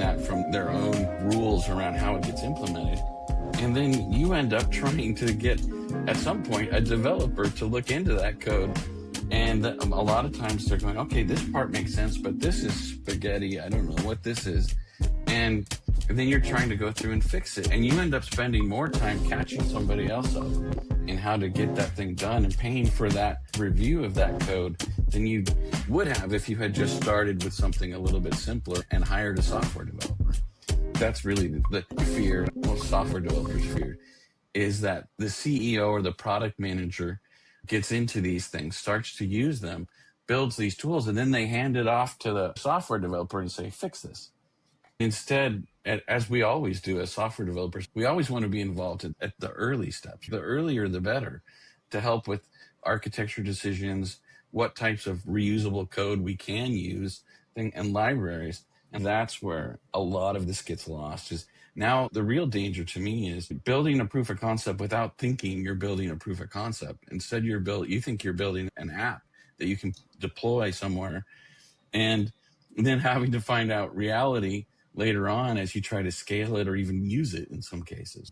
that from their own rules around how it gets implemented. And then you end up trying to get, at some point, a developer to look into that code. And a lot of times they're going, okay, this part makes sense, but this is spaghetti. I don't know what this is. And then you're trying to go through and fix it. And you end up spending more time catching somebody else up in how to get that thing done and paying for that review of that code than you would have if you had just started with something a little bit simpler and hired a software developer. That's really the fear most software developers fear, is that the CEO or the product manager gets into these things, starts to use them, builds these tools, and then they hand it off to the software developer and say, fix this. Instead, as we always do as software developers, we always want to be involved at the early steps. The earlier, the better, to help with architecture decisions, what types of reusable code we can use, and libraries. And that's where a lot of this gets lost. Is now the real danger to me is building a proof of concept without thinking you're building a proof of concept. Instead, you think you're building an app that you can deploy somewhere, and then having to find out reality later on as you try to scale it or even use it in some cases.